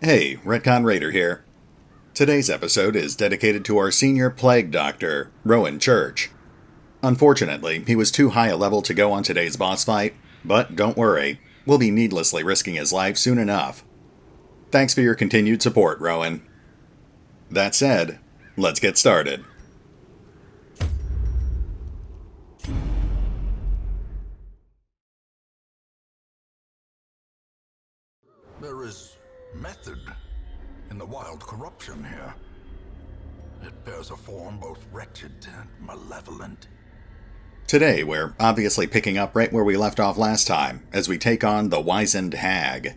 Hey, RetconRaider here. Today's episode is dedicated to our senior plague doctor, Rowan Church. Unfortunately, he was too high a level to go on today's boss fight, but don't worry, we'll be needlessly risking his life soon enough. Thanks for your continued support, Rowan. That said, let's get started. There is method in the wild corruption here. It bears a form both wretched and malevolent. Today, we're obviously picking up right where we left off last time, as we take on the Wizened Hag.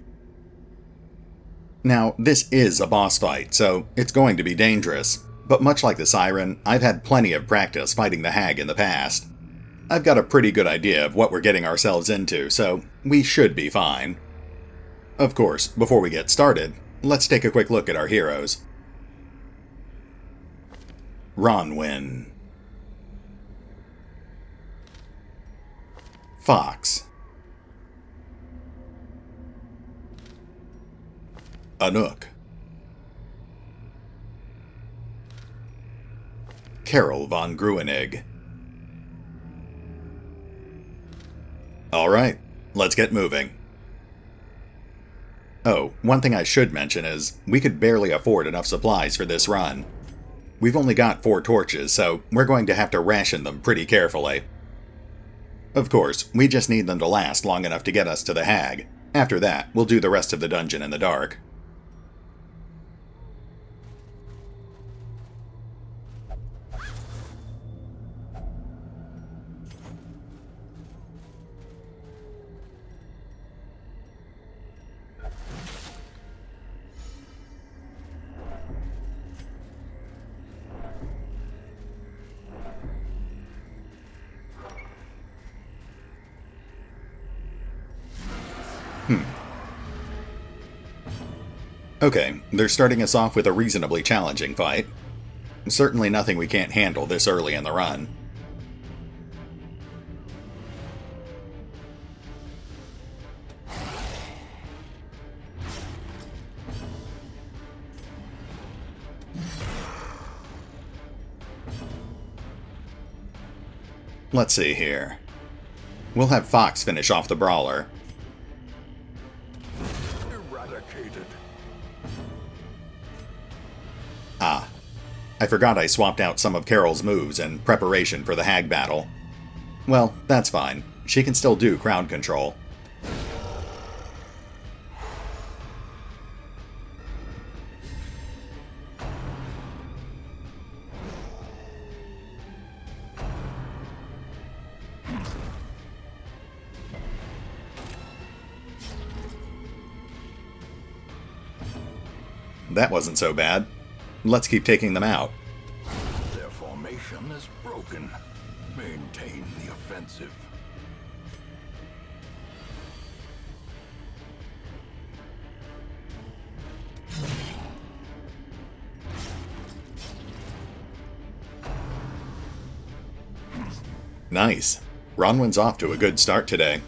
Now, this is a boss fight, so it's going to be dangerous, but much like the Siren, I've had plenty of practice fighting the Hag in the past. I've got a pretty good idea of what we're getting ourselves into, so we should be fine. Of course, before we get started, let's take a quick look at our heroes. Ronwyn. Fox. Anuk. Carol von Gruenig. Alright, let's get moving. Oh, one thing I should mention is, we could barely afford enough supplies for this run. We've only got 4 torches, so we're going to have to ration them pretty carefully. Of course, we just need them to last long enough to get us to the Hag. After that, we'll do the rest of the dungeon in the dark. Okay, they're starting us off with a reasonably challenging fight. Certainly nothing we can't handle this early in the run. Let's see here. We'll have Fox finish off the brawler. Eradicated. Ah, I forgot I swapped out some of Carol's moves in preparation for the Hag battle. Well, that's fine. She can still do crowd control. That wasn't so bad. Let's keep taking them out. Their formation is broken. Maintain the offensive. Nice. Ronwyn's off to a good start today.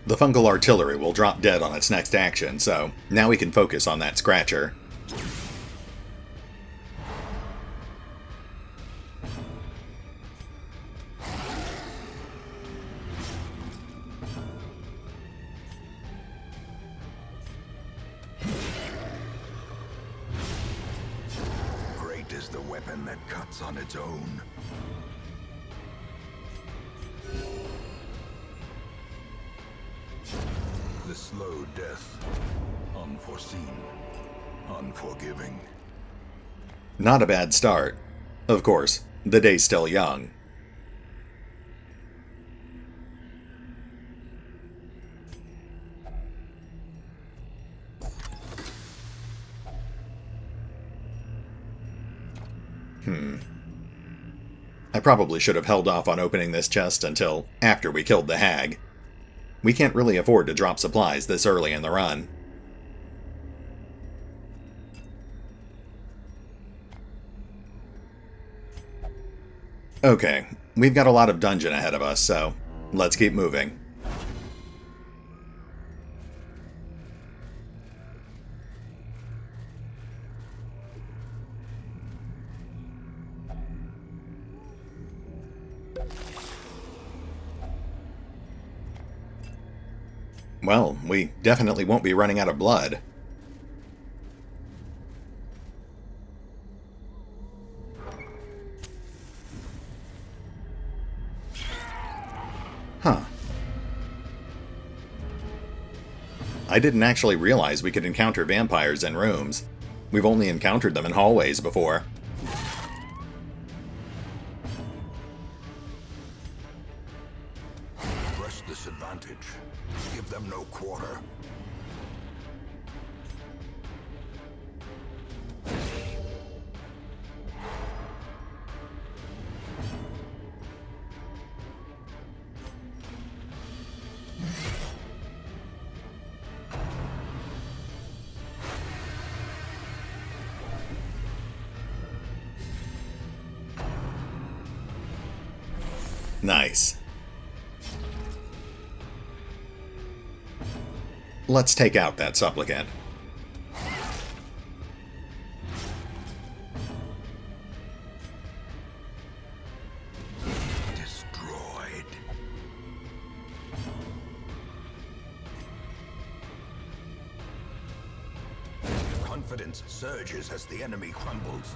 The fungal artillery will drop dead on its next action, so now we can focus on that scratcher. Great is the weapon that cuts on its own. The slow death. Unforeseen. Unforgiving. Not a bad start. Of course, the day's still young. I probably should have held off on opening this chest until after we killed the Hag. We can't really afford to drop supplies this early in the run. Okay, we've got a lot of dungeon ahead of us, so let's keep moving. Well, we definitely won't be running out of blood. Huh. I didn't actually realize we could encounter vampires in rooms. We've only encountered them in hallways before. Press this advantage. Give them no quarter. Nice. Let's take out that supplicant. Destroyed. Confidence surges as the enemy crumbles.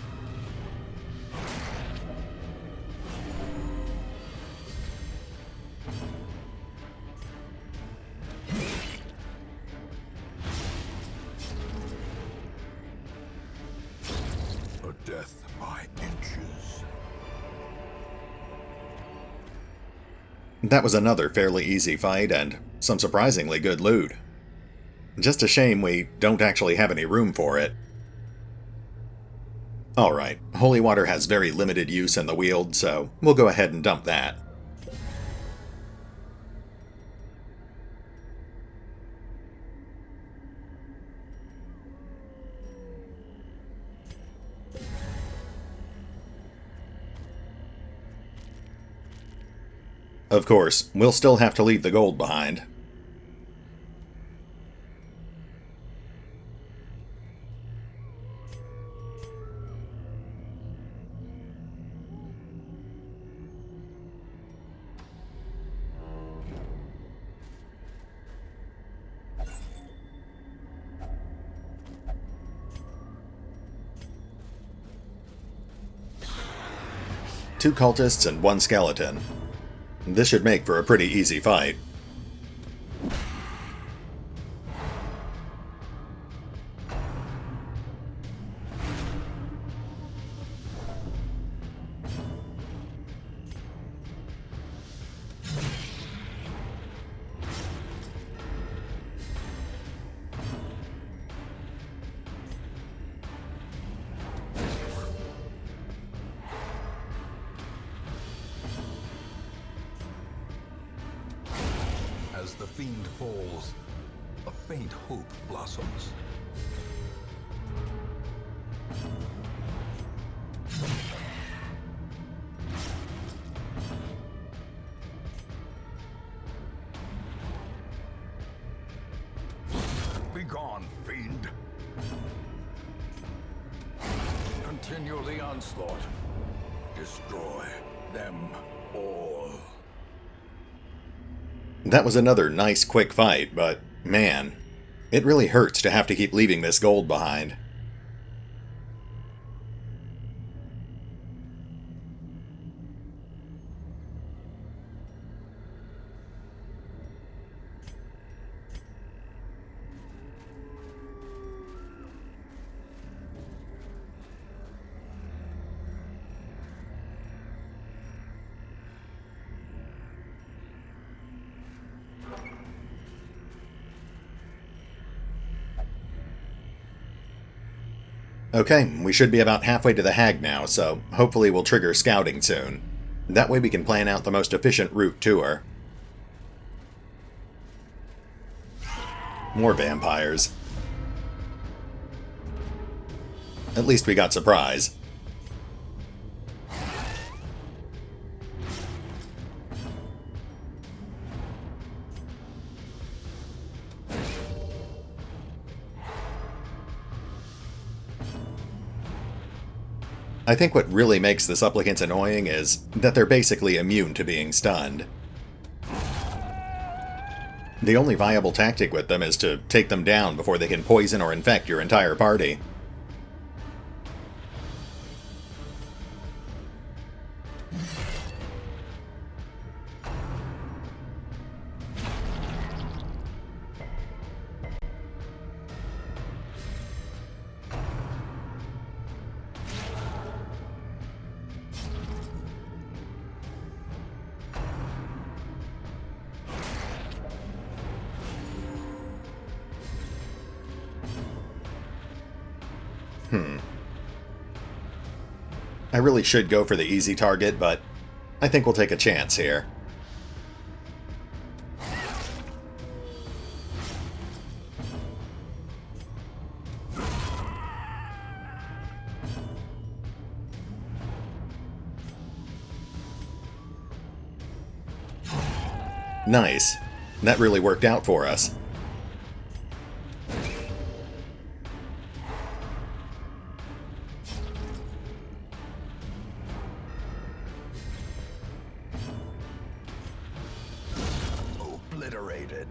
Death by inches. That was another fairly easy fight and some surprisingly good loot. Just a shame we don't actually have any room for it. Alright, holy water has very limited use in the Weald, so we'll go ahead and dump that. Of course, we'll still have to leave the gold behind. Two cultists and one skeleton. This should make for a pretty easy fight. As the fiend falls, a faint hope blossoms. Begone, fiend! Continue the onslaught. Destroy them all. That was another nice quick fight, but man, it really hurts to have to keep leaving this gold behind. Okay, we should be about halfway to the Hag now, so hopefully we'll trigger scouting soon. That way we can plan out the most efficient route to her. More vampires. At least we got surprise. I think what really makes the supplicants annoying is that they're basically immune to being stunned. The only viable tactic with them is to take them down before they can poison or infect your entire party. I really should go for the easy target, but I think we'll take a chance here. Nice. That really worked out for us. Obliterated.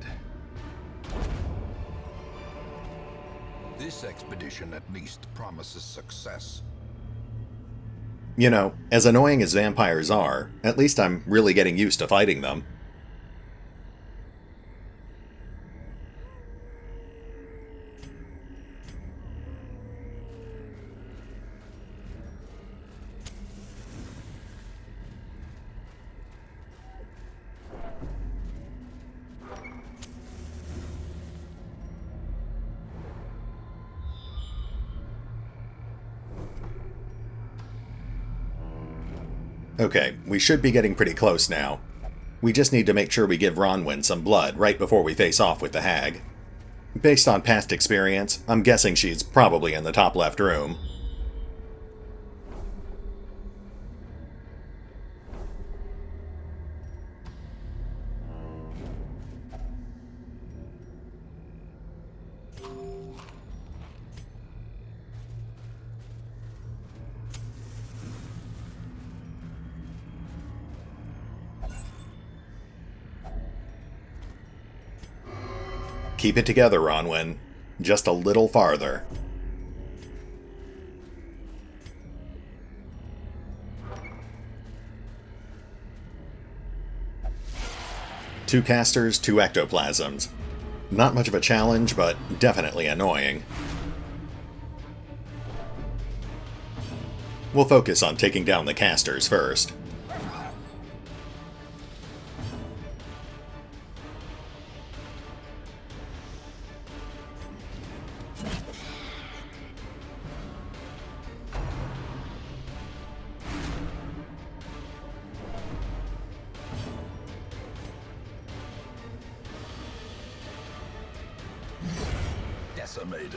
This expedition at least promises success. You know, as annoying as vampires are, at least I'm really getting used to fighting them. Okay, we should be getting pretty close now. We just need to make sure we give Ronwyn some blood right before we face off with the hag. Based on past experience, I'm guessing she's probably in the top left room. Keep it together, Ronwyn. Just a little farther. Two casters, two ectoplasms. Not much of a challenge, but definitely annoying. We'll focus on taking down the casters first. Decimated.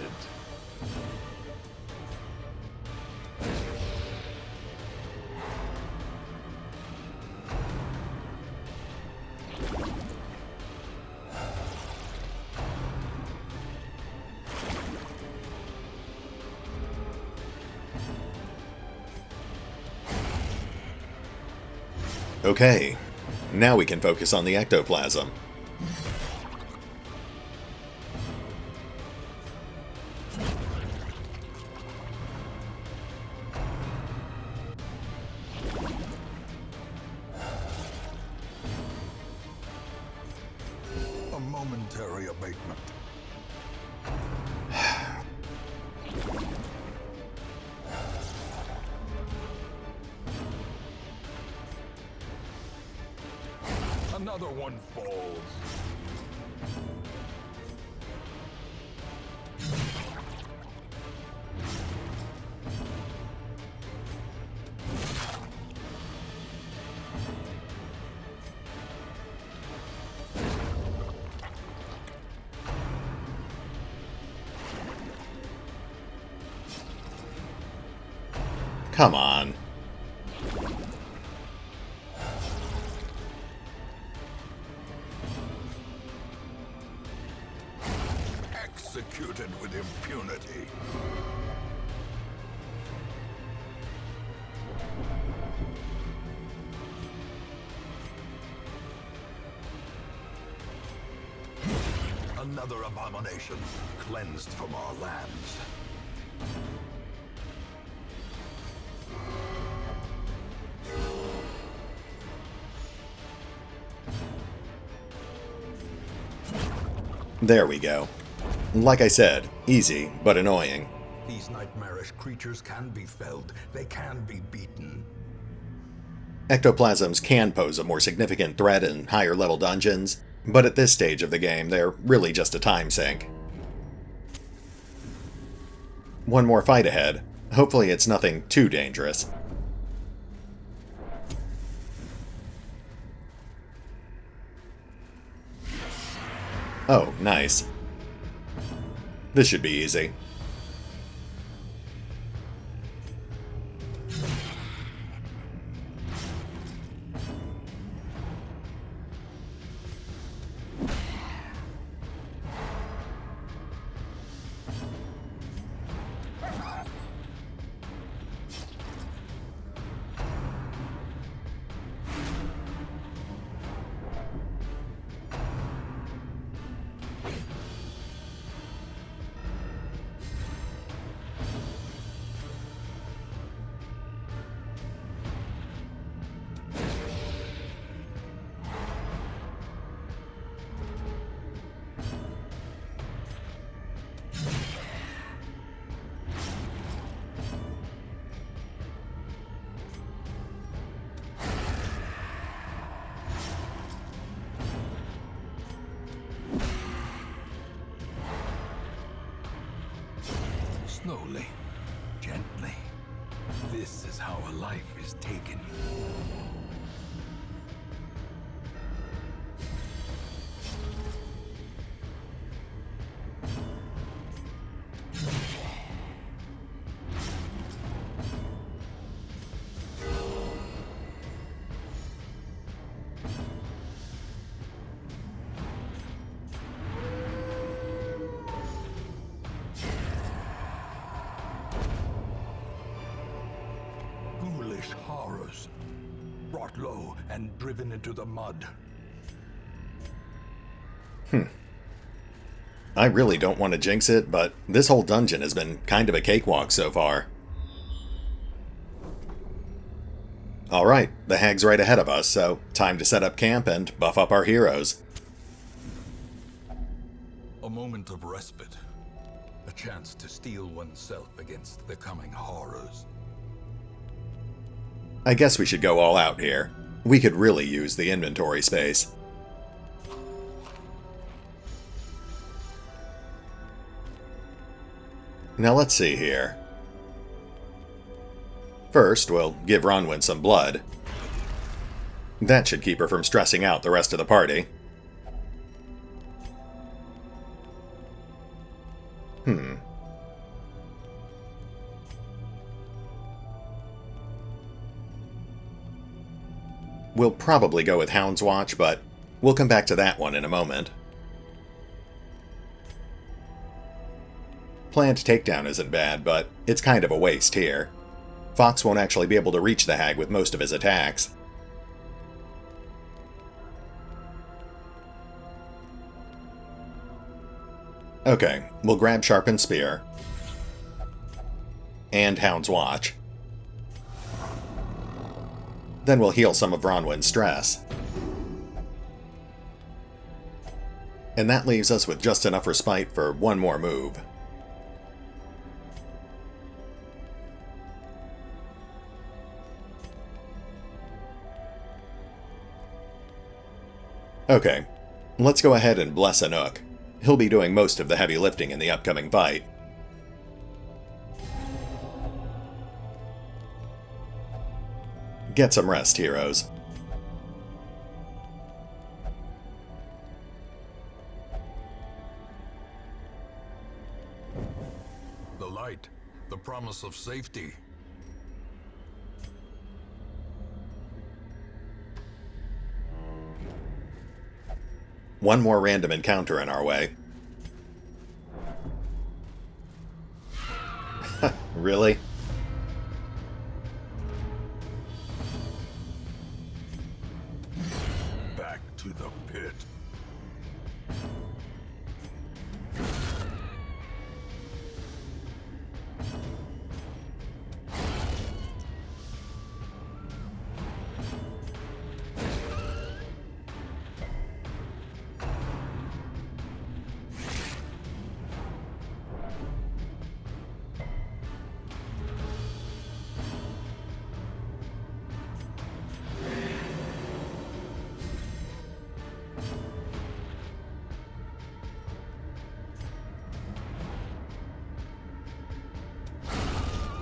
Okay, now we can focus on the ectoplasm. A momentary abatement. Another one falls. Come on. Executed with impunity. Another abomination cleansed from our lands. There we go. Like I said, easy, but annoying. These nightmarish creatures can be felled. They can be beaten. Ectoplasms can pose a more significant threat in higher level dungeons, but at this stage of the game, they're really just a time sink. One more fight ahead. Hopefully it's nothing too dangerous. Oh, nice. This should be easy. Slowly, gently. This is how a life is taken. Horrors, brought low and driven into the mud. I really don't want to jinx it, but this whole dungeon has been kind of a cakewalk so far. Alright, the hag's right ahead of us, so time to set up camp and buff up our heroes. A moment of respite. A chance to steel oneself against the coming horrors. I guess we should go all out here. We could really use the inventory space. Now let's see here. First, we'll give Ronwin some blood. That should keep her from stressing out the rest of the party. We'll probably go with Hound's Watch, but we'll come back to that one in a moment. Planned takedown isn't bad, but it's kind of a waste here. Fox won't actually be able to reach the hag with most of his attacks. Okay, we'll grab Sharpened Spear. And Hound's Watch. Then we'll heal some of Ronwin's stress. And that leaves us with just enough respite for one more move. Okay, let's go ahead and bless Anuk. He'll be doing most of the heavy lifting in the upcoming fight. Get some rest, heroes. The light, the promise of safety. One more random encounter in our way. Really? Back to the pit.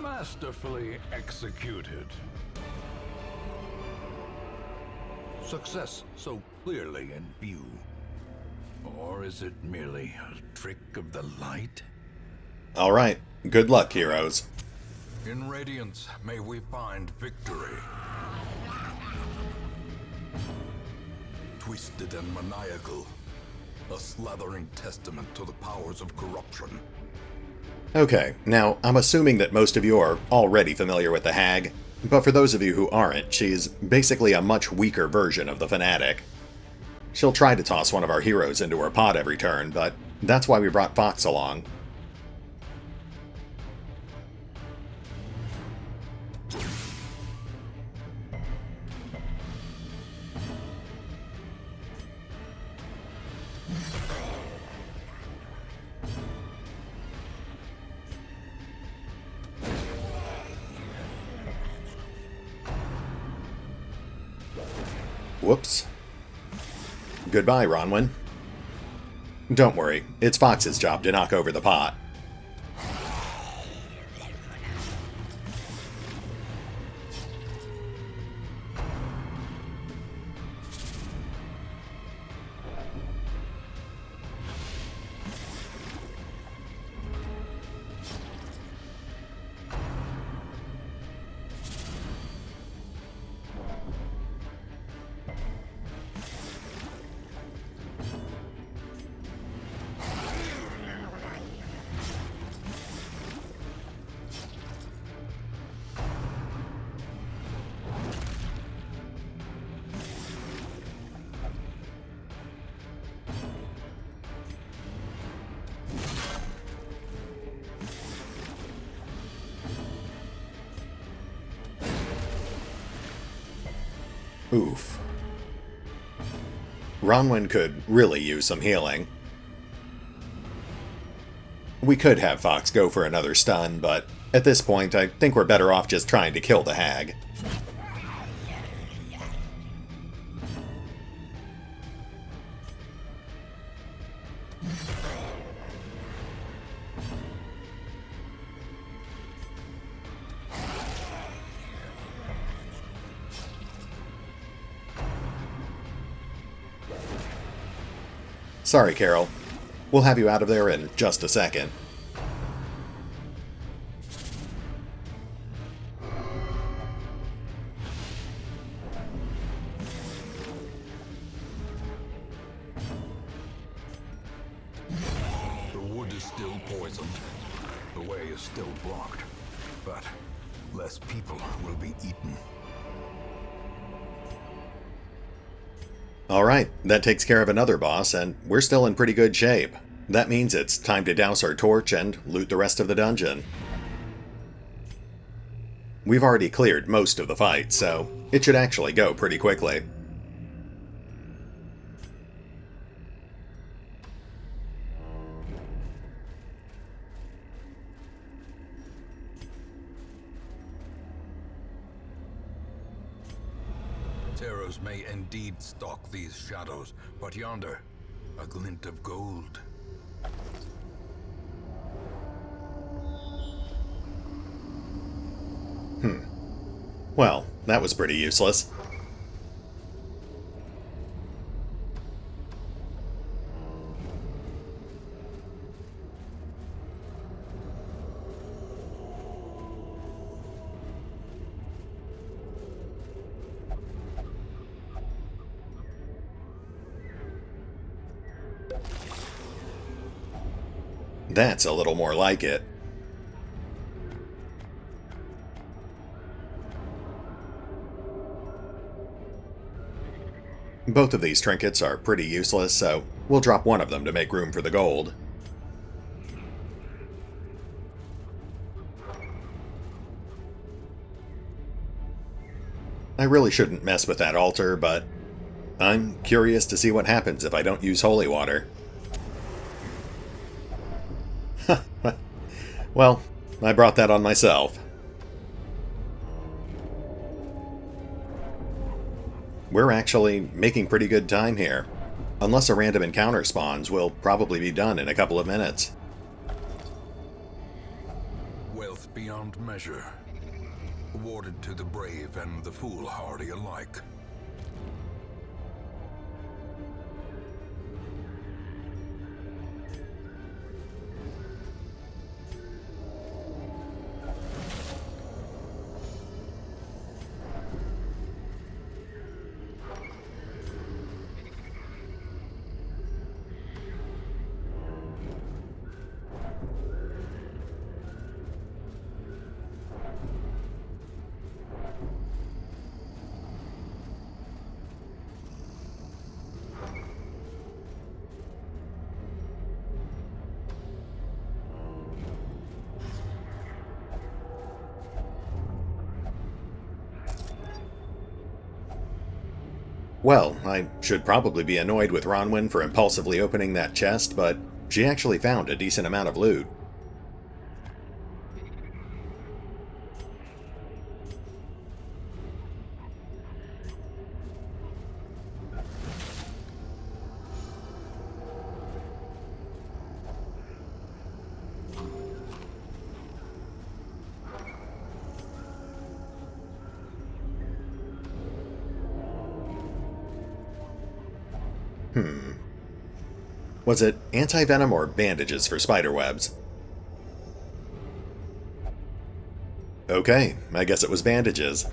Masterfully executed. Success so clearly in view. Or is it merely a trick of the light? Alright, good luck, heroes. In Radiance, may we find victory. Twisted and maniacal. A slathering testament to the powers of corruption. Okay, now, I'm assuming that most of you are already familiar with the Hag, but for those of you who aren't, she's basically a much weaker version of the Fanatic. She'll try to toss one of our heroes into her pod every turn, but that's why we brought Fox along. Whoops. Goodbye, Ronwin. Don't worry, it's Fox's job to knock over the pot. Oof. Ronwin could really use some healing. We could have Fox go for another stun, but at this point I think we're better off just trying to kill the Hag. Sorry, Carol. We'll have you out of there in just a second. The wood is still poisoned. The way is still blocked. But less people will be eaten. Alright, that takes care of another boss, and we're still in pretty good shape. That means it's time to douse our torch and loot the rest of the dungeon. We've already cleared most of the fight, so it should actually go pretty quickly. Terrors may indeed stalk these shadows, but yonder, a glint of gold. Well, that was pretty useless. That's a little more like it. Both of these trinkets are pretty useless, so we'll drop one of them to make room for the gold. I really shouldn't mess with that altar, but I'm curious to see what happens if I don't use holy water. Well, I brought that on myself. We're actually making pretty good time here. Unless a random encounter spawns, we'll probably be done in a couple of minutes. Wealth beyond measure, awarded to the brave and the foolhardy alike. Well, I should probably be annoyed with Ronwyn for impulsively opening that chest, but she actually found a decent amount of loot. Was it anti-venom or bandages for spiderwebs? Okay, I guess it was bandages.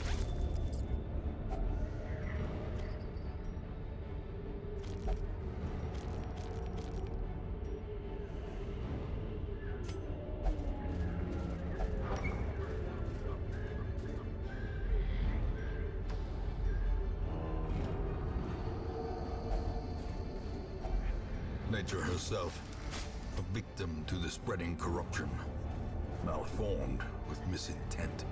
Nature herself, a victim to the spreading corruption, malformed with misintent.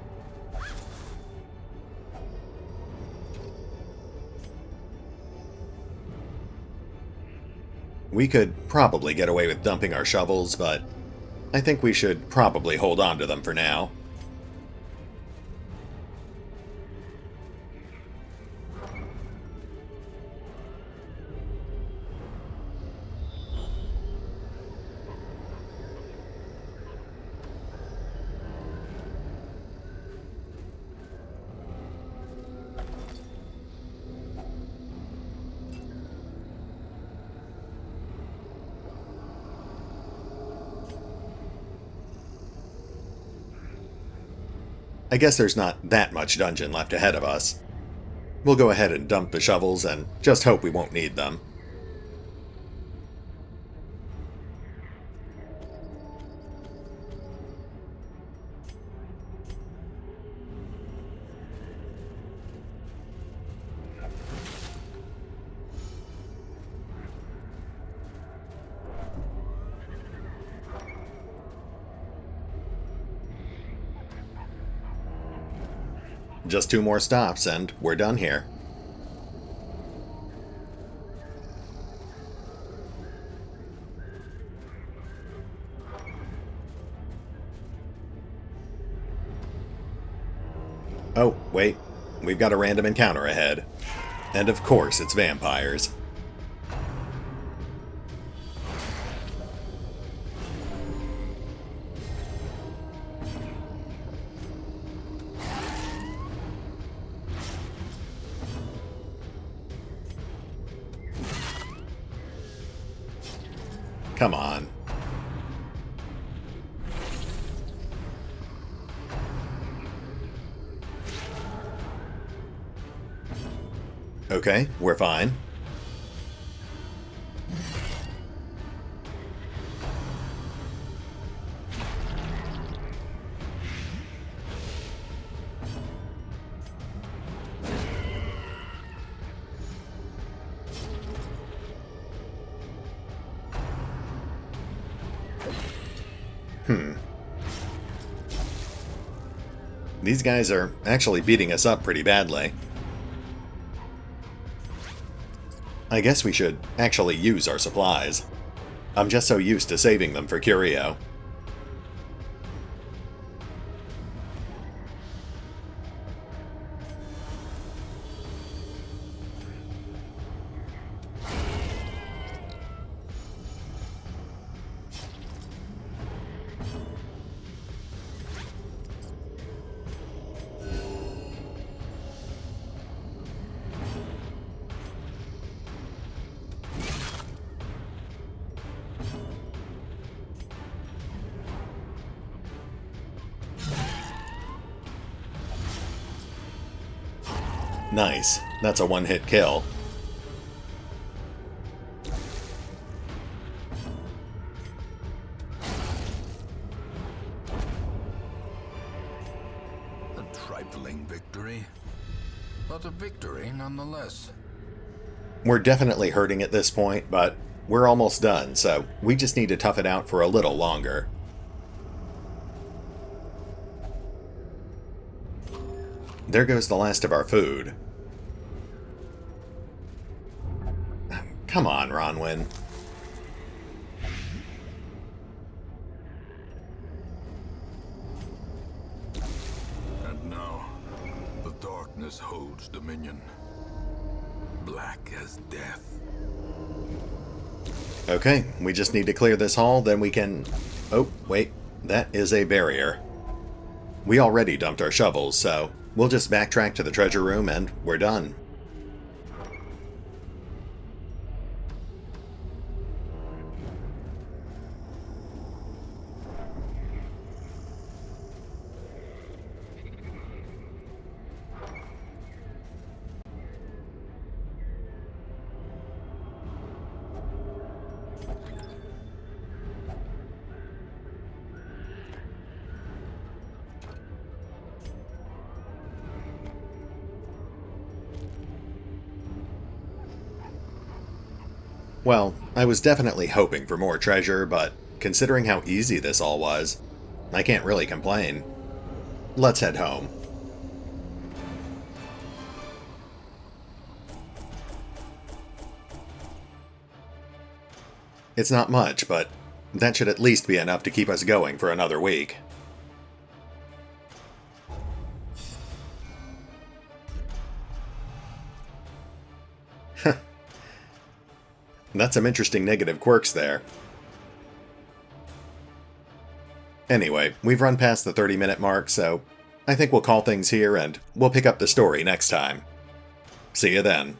We could probably get away with dumping our shovels, but I think we should probably hold on to them for now. I guess there's not that much dungeon left ahead of us. We'll go ahead and dump the shovels and just hope we won't need them. Just 2 more stops and we're done here. Oh, wait. We've got a random encounter ahead. And of course it's vampires. Come on. Okay, we're fine. These guys are actually beating us up pretty badly. I guess we should actually use our supplies. I'm just so used to saving them for curio. Nice. That's a one-hit kill. A trifling victory, but a victory nonetheless. We're definitely hurting at this point, but we're almost done, so we just need to tough it out for a little longer. There goes the last of our food. Come on, Ronwin. And now, the darkness holds dominion. Black as death. Okay, we just need to clear this hall, then we can... Oh, wait. That is a barrier. We already dumped our shovels, so we'll just backtrack to the treasure room and we're done. Well, I was definitely hoping for more treasure, but considering how easy this all was, I can't really complain. Let's head home. It's not much, but that should at least be enough to keep us going for another week. That's some interesting negative quirks there. Anyway, we've run past the 30-minute mark, so I think we'll call things here and we'll pick up the story next time. See you then.